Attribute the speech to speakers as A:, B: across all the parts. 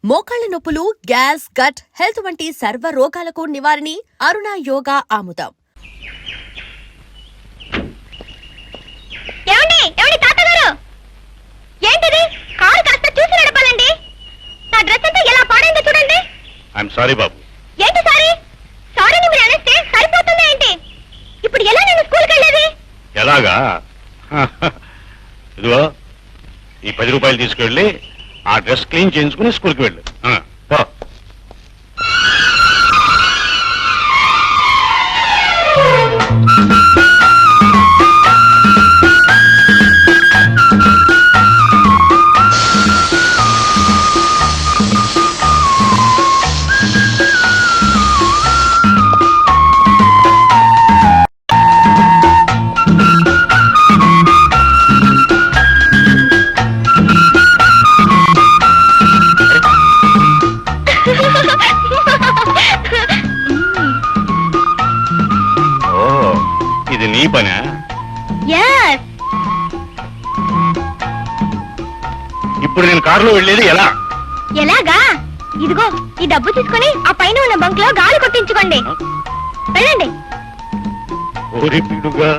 A: మోకాళ్ల నొప్పులు, gas, gut health వంటి సర్వ రోగాలకు నివారణి అరుణ యోగా ఆముదం.
B: ఏంటిది? కారు కాస్త చూసి నడపాలండి. నా డ్రెస్ అంతా ఎలా పాడైందో చూడండి.
C: ఐఎమ్ సారీ బాబు.
B: ఏంటి సారీ? సారీని మీరు అనేస్తే సరిపోతుందా ఏంటి? ఇప్పుడు ఎలా నేను స్కూల్కి వెళ్ళేది?
C: ఎలాగా? ఇదిగో ఈ 10 రూపాయలు తీసుకెళ్ళి ఆ డ్రెస్ క్లీన్ చేయించుకుని స్కూల్కి వెళ్ళు. ఇది నీ పనా? ఇప్పుడు నేను కారులో వెళ్ళేది ఎలా?
B: ఎలాగా? ఇదిగో ఈ డబ్బు తీసుకుని ఆ పైన ఉన్న బంక్ లో గాలి కొట్టించుకోండి. వెళ్ళండి.
C: ఓరి పిడుగా.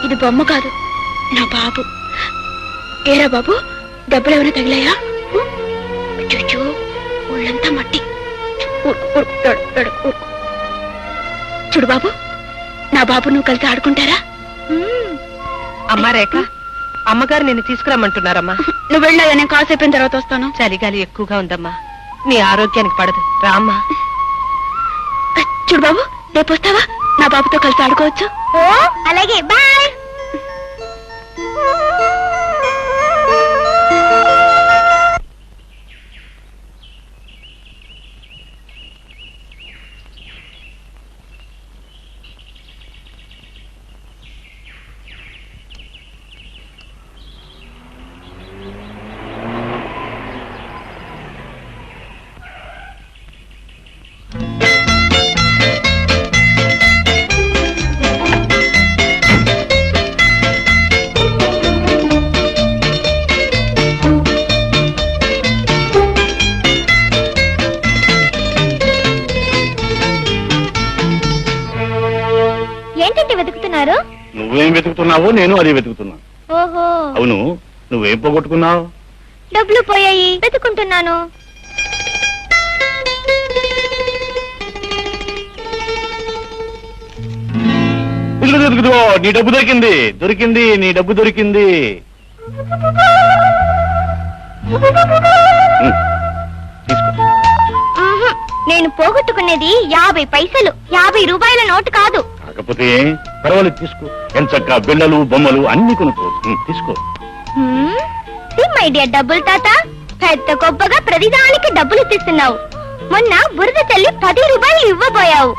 B: ఇది బొమ్మ కాదు, నా బాబు. ఏరా బాబు, డబ్బులు ఏమైనా తగిలాయా? చూచు, ఒళ్ళంతా మట్టి. చూడు బాబు, నా బాబు నువ్వు కలిసి ఆడుకుంటారా?
D: అమ్మా రేఖ, అమ్మగారు నిన్ను తీసుకురమ్మంటున్నారమ్మా.
B: నువ్వు వెళ్ళాయా? నేను కాసేపు తర్వాత వస్తాను.
D: చలిగాలి ఎక్కువగా ఉందమ్మా, నీ ఆరోగ్యానికి పడదు. రామ్మా.
B: చూడు బాబు, రేపు వస్తావా? నా బాబుతో కలిసి ఆడుకోవచ్చు. ఓ అలాగే, బాయ్. ఏంటంటే వెతుకుతున్నారు?
C: నువ్వేం వెతుకుతున్నావో నేను అది వెతుకుతున్నా.
B: ఓహో,
C: అవును, నువ్వేం పోగొట్టుకున్నావు?
B: డబ్బులు పోయాయి, వెతుకుంటున్నాను.
C: నీ డబ్బు దొరికింది, దొరికింది, నీ డబ్బు దొరికింది. తీసుకో.
B: నేను పోగొట్టుకునేది 50 పైసలు, 50 రూపాయల నోటు కాదు.
C: కాకపోతే పర్వాలేదు, తీసుకో. ఎంచక్క బిళ్ళలు, బొమ్మలు అన్ని కొనుక్కో. తీసుకో.
B: మై డియర్ డబ్బులు తాత, పెద్ద గొప్పగా ప్రతిదానికి డబ్బులు ఇస్తున్నావు. మొన్న బురద తల్లి 10 రూపాయలు ఇవ్వబోయావు.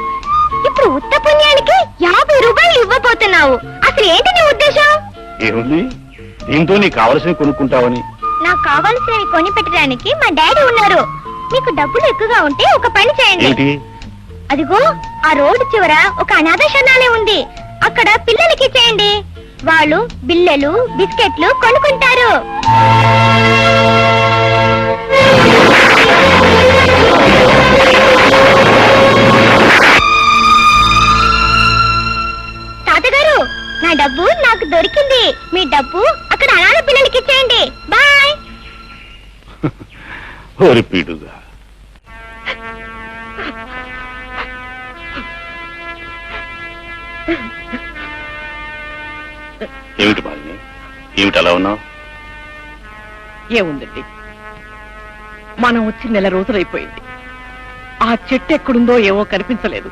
B: ఇప్పుడు ఉత్త పుణ్యానికి 50 రూపాయలు ఇవ్వబోతున్నావు. అసలు ఏంటి నీ ఉద్దేశం?
C: ఏముంది, దీంతో నీకు కావలసినవి కొనుక్కుంటావని.
B: నాకు కావాల్సినవి కొని పెట్టడానికి మా డాడీ ఉన్నారు. మీకు డబ్బులు ఎక్కువగా ఉంటే ఒక పని చేయండి. అదిగో ఆ రోడ్డు చివర ఒక అనాథ శరణాలయం ఉంది. అక్కడ పిల్లలకి చేయండి. వాళ్ళు బిల్లలు, బిస్కెట్లు కొనుక్కుంటారు. తాతగారు, నా డబ్బు నాకు దొరికింది. మీ డబ్బు అక్కడ అనాథ పిల్లలకి ఇచ్చేయండి. బాయ్.
C: ఓరి పీడుగా. ఏమిటి మాలిని, ఏమిటి అలా ఉన్నావు?
D: ఏముందండి, మనం వచ్చి నెల రోజులైపోయింది. ఆ చెట్టు ఎక్కడుందో ఏవో కనిపించలేదు.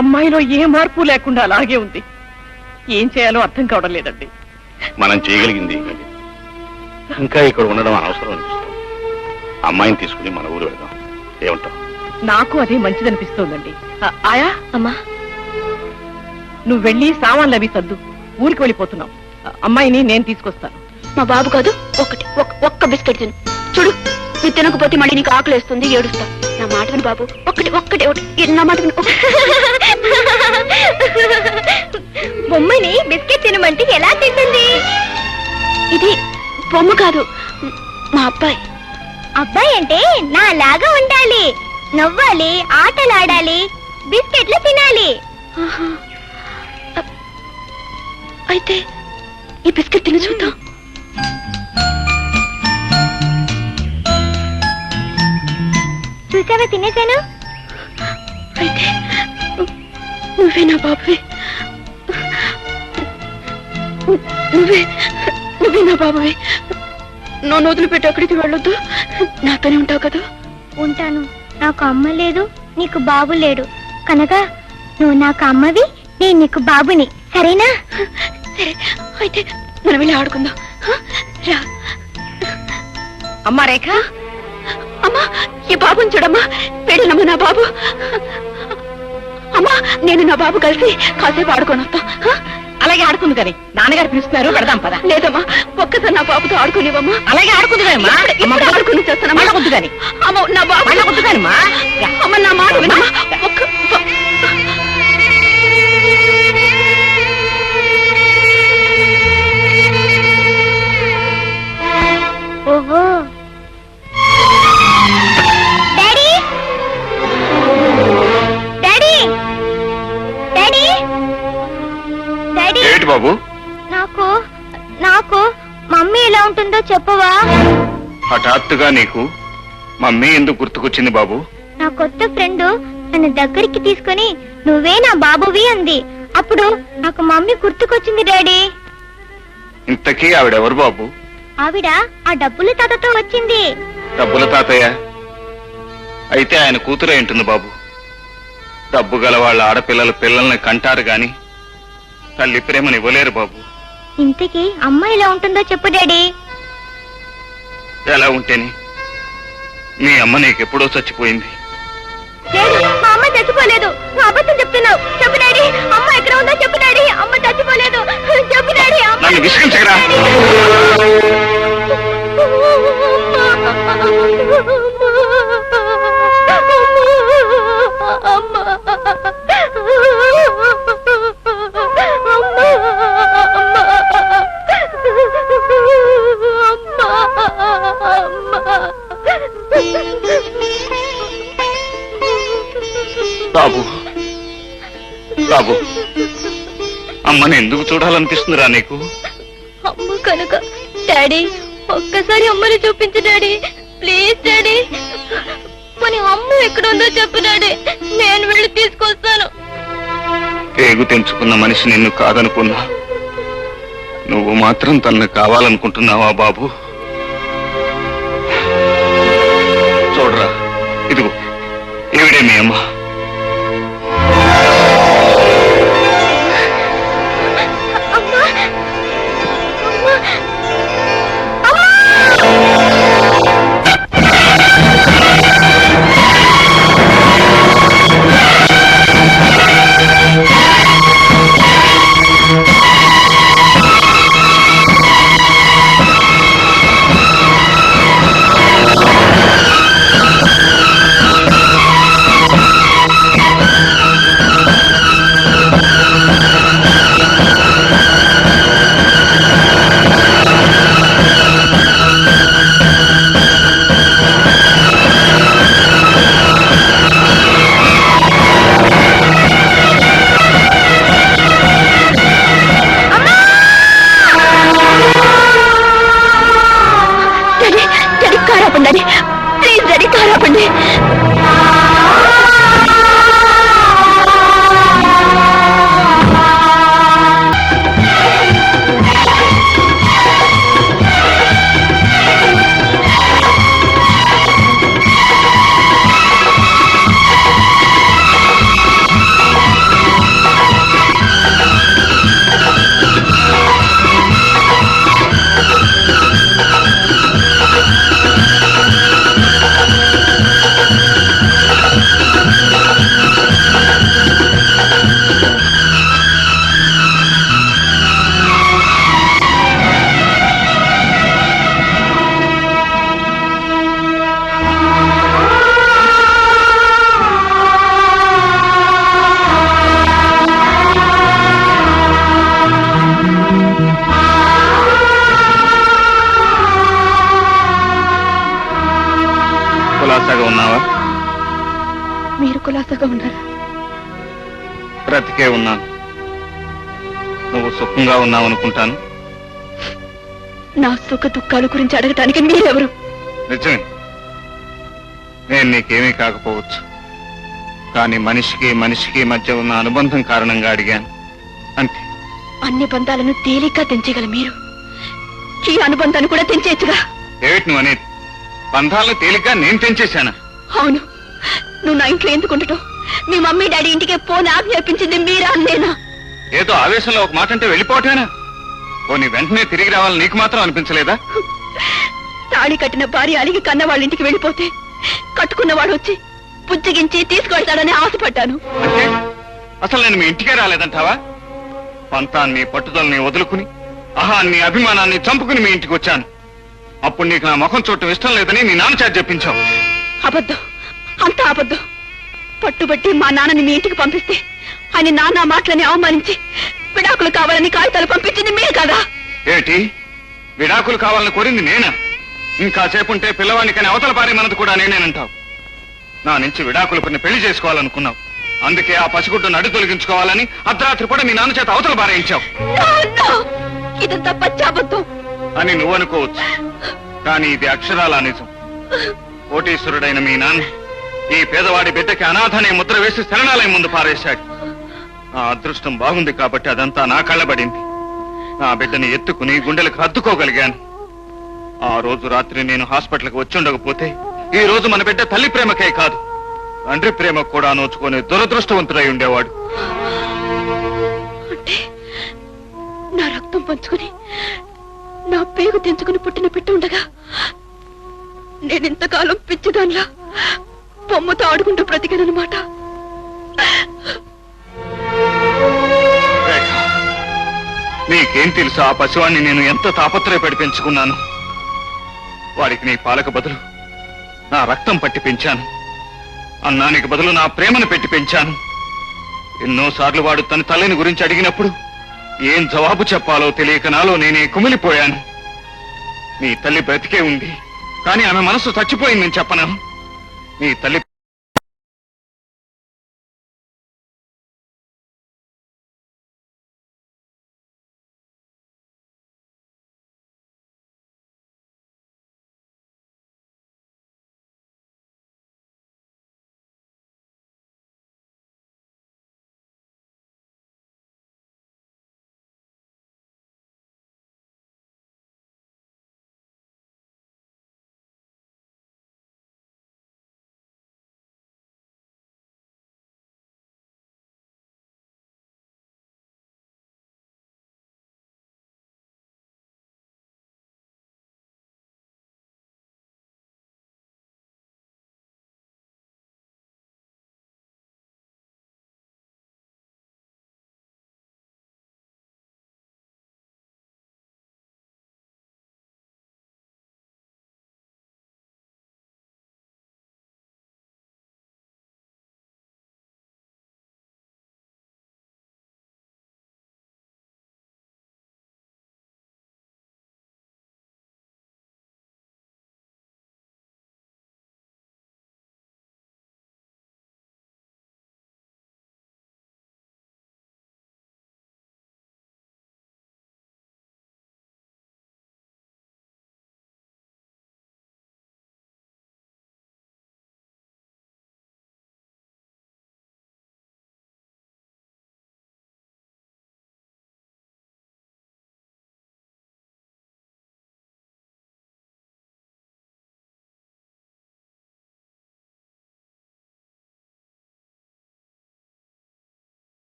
D: అమ్మాయిలో ఏ మార్పు లేకుండా అలాగే ఉంది. ఏం చేయాలో అర్థం కావడం లేదండి.
C: మనం చేయగలిగింది ఇంకా ఇక్కడ ఉండడం అనవసరం అనిపిస్తుంది. అమ్మాయిని తీసుకుని మన ఊరు వెళ్దాం. ఏమంటావు?
D: నాకు అదే మంచిదనిపిస్తోందండి. ఆయా
B: అమ్మా,
D: నువ్వు వెళ్ళి సామాన్లు అవి సర్దు. ఊరికి వెళ్ళిపోతున్నాం. అమ్మాయిని నేను తీసుకొస్తాను.
B: మా బాబు కాదు, ఒక్క బిస్కెట్ తిను. చూడు, నువ్వు తినకపోతే మళ్ళీ నీకు ఆకలి వేస్తుంది, ఏడుస్తా. నా మాట విను బాబు, ఒక్కటే నా మాట విను. బొమ్మని బిస్కెట్ తినమంటే ఎలా తింటుంది? ఇది బొమ్మ కాదు, మా అబ్బాయి. అబ్బాయి అంటే నా లాగా ఉండాలి, నవ్వాలి, ఆటలాడాలి, బిస్కెట్లు తినాలి. అయితే ఈ బిస్కెట్ తిని చూద్దాం. చూసావా, తినేశాను. అయితే నువ్వే నా బాబువే, నువ్వే నా బాబువే. నన్ను వదిలిపెట్టి ఎక్కడికి వెళ్ళొద్దు, నాతోనే ఉంటావు కదా? ఉంటాను. నాకు అమ్మ లేదు, నీకు బాబు లేడు కనుక నువ్వు నాకు అమ్మవి, నేను నీకు బాబుని. సరేనా? సరే, అయితే మనం వెళ్ళి ఆడుకుందాం. రా.
D: అమ్మా రేఖ,
B: అమ్మా, ఈ బాబుని చూడమ్మా, పెళ్ళమ్మా నా బాబు. అమ్మా, నేను నా బాబు కలిసి కాసేపు ఆడుకొని వస్తాం.
D: అలాగే ఆడుకుంది కానీ నాన్నగారు పిలుస్తున్నారు, పెడదాం పద.
B: లేదమ్మా, ఒక్కసారి నా బాబుతో ఆడుకునేవమ్మా.
D: అలాగే ఆడుకుంది కానీ
B: ఆడుకుని చేస్తానమ్మా.
D: వద్దు కానీ
B: అమ్మ, నా బాబు
D: వద్దు కానీమా.
B: అమ్మ, నా మాట వినమ్మా. ఓహో, డాడీ, డాడీ, డాడీ, డాడీ.
C: ఏంటి బాబు?
B: నాకు నాకు మమ్మీ ఎలా ఉంటుందో చెప్పవా?
C: హఠాత్తుగా నీకు మమ్మీ ఎందుకు గుర్తుకొచ్చింది బాబు?
B: నా కొత్త ఫ్రెండ్ నన్ను దగ్గరికి తీసుకుని నువ్వే నా బాబువి అంది. అప్పుడు నాకు మమ్మీ గుర్తుకొచ్చింది డాడీ.
C: ఇంతకీ ఆవిడెవరు బాబు?
B: ఆవిడ ఆ డబ్బుల తాతతో వచ్చింది.
C: డబ్బుల తాతయ్య అయితే ఆయన కూతురే ఉంటుంది బాబు. డబ్బు గల వాళ్ళ ఆడపిల్లలు పిల్లల్ని కంటారు గాని తల్లి ప్రేమని ఇవ్వలేరు బాబు.
B: ఇంతకీ అమ్మ ఎలా ఉంటుందో చెప్పు డాడీ.
C: ఎలా ఉంటేని? మీ అమ్మ నీకెప్పుడో చచ్చిపోయింది.
B: డాడీ, మా అమ్మ చచ్చిపోలేదు, నువ్వు అబద్ధం చెప్తున్నావు. చెప్పు డాడీ, అమ్మ ఎక్కడ ఉందో చెప్పు డాడీ. అమ్మ చచ్చిపోలేదు, చెప్పు డాడీ.
C: నన్ను విసిగించగరా? బాబు, బాబు, అమ్మని ఎందుకు చూడాలనిపిస్తుందిరా నీకు?
B: అమ్మ కనుక. డాడీ, ఒక్కసారి అమ్మని చూపించు డాడీ, ప్లీజ్ డాడీ. మరి అమ్మ ఎక్కడ ఉందో చెప్పు డాడీ, నేను వెళ్ళి తీసుకొస్తాను.
C: పేగు తెంచుకున్న మనిషి నిన్ను కాదనుకున్నా, నువ్వు మాత్రం తనను కావాలనుకుంటున్నావా బాబు? చూడరా, ఇదిగో ఏవిడే మీ అమ్మ. ప్లీజ్ డాడీ, కారాపండి. కులాసాగా ఉన్నావా?
D: మీరు కులాసగా ఉన్నారా?
C: బ్రతికే ఉన్నాను. నువ్వు సుఖంగా ఉన్నావు అనుకుంటాను.
D: నా సుఖ దుఃఖాల గురించి అడగటానికి మీరెవరు?
C: నిజమే, నేను నీకేమీ కాకపోవచ్చు. కానీ మనిషికి మనిషికి మధ్య ఉన్న అనుబంధం కారణంగా అడిగాను, అంతే.
D: అన్ని బంధాలను తేలిగ్గా తెంచగల మీరు ఈ అనుబంధాన్ని కూడా తెంచేయచ్చుగా.
C: ఏమిటి నువ్వు అనేది? బంధాలను తేలిగ్గా నేను తెంచేశానా?
D: అవును, నువ్వు నా ఇంట్లో ఎందుకు ఉండటం? మీ మమ్మీ డాడీ ఇంటికే పోని ఆజ్ఞాపించింది మీరా నేనా?
C: ఏదో ఆవేశంలో ఒక మాట అంటే వెళ్ళిపోవటమేనా? నీ వెంటనే తిరిగి రావాలని నీకు మాత్రం అనిపించలేదా?
D: తాళి కట్టిన భార్య అలిగి కన్న వాళ్ళ ఇంటికి వెళ్ళిపోతే కట్టుకున్నవాడు వచ్చి పుచ్చగించి తీసుకెళ్తాడని ఆశపడ్డాను.
C: అంటే అసలు నేను మీ ఇంటికే రాలేదంటావా? పంతాన్ని పట్టుదలని వదులుకుని అహాన్ని అభిమానాన్ని చంపుకుని మీ ఇంటికి వచ్చాను. అప్పుడు నీకు నా ముఖం చూడటం ఇష్టం లేదని మీ నాన్న చేత చెప్పించావు.
D: అబద్ధం, అంతా అబద్ధం. పట్టుబట్టి మా నాన్నని మీ ఇంటికి పంపిస్తే ఆయన నాన్న మాటలని అవమానించి విడాకులు కావాలని కాగితాలు పంపించింది మీరు కదా?
C: ఏమిటి, విడాకులు కావాలని కోరింది నేనా? ఇంకా సేపుంటే పిల్లవాడికని అవతల భార్య మనది కూడా నేనేనంటావు. నా నుంచి విడాకులు కొన్ని పెళ్లి చేసుకోవాలనుకున్నావు. అందుకే ఆ పసిగుడ్డును అడ్డు తొలగించుకోవాలని అర్ధరాత్రి కూడా మీ నాన్న చేత అవతల భార్యించావు.
D: ఇదంతా పచ్చాబద్ధం
C: అని నువ్వు అనుకోవచ్చు, కానీ ఇది అక్షరాలా నిజం. కోటీశ్వరుడైన మీ నాన్న ఈ పేదవాడి బిడ్డకి అనాథనే ముద్ర వేసి శరణాలయం ముందు పారేశాడు. నా అదృష్టం బాగుంది కాబట్టి అదంతా నా కళ్ళబడింది. నా బిడ్డని ఎత్తుకుని గుండెలకు హత్తుకోగలిగాను. ఆ రోజు రాత్రి నేను హాస్పిటల్కి వచ్చి ఉండకపోతే ఈ రోజు మన బిడ్డ తల్లి ప్రేమకే కాదు, తండ్రి ప్రేమకు కూడా నోచుకునే దురదృష్టవంతుడై ఉండేవాడు.
D: అంటే నా రక్తం పంచుకుని నా పేగు తెంచుకుని పుట్టిన బిడ్డ ఉండగా నేనింతకాలం పిచ్చిదాన్లా బొమ్మతో ఆడుకుంటూ బ్రతికానన్నమాట.
C: నీకేం తెలుసు ఆ పసివాణ్ణి నేను ఎంత తాపత్రయపడి పెంచుకున్నాను. వాడికి నీ పాలకు బదులు నా రక్తం పట్టి పెంచాను. అన్నానికి బదులు నా ప్రేమను పెట్టి పెంచాను. ఎన్నోసార్లు వాడు తన తల్లిని గురించి అడిగినప్పుడు ఏం జవాబు చెప్పాలో తెలియక నాలో నేనే కుమిలిపోయాను. నీ తల్లి బ్రతికే ఉంది, కానీ ఆమె మనసు చచ్చిపోయిందని చెప్పను. నీ తల్లి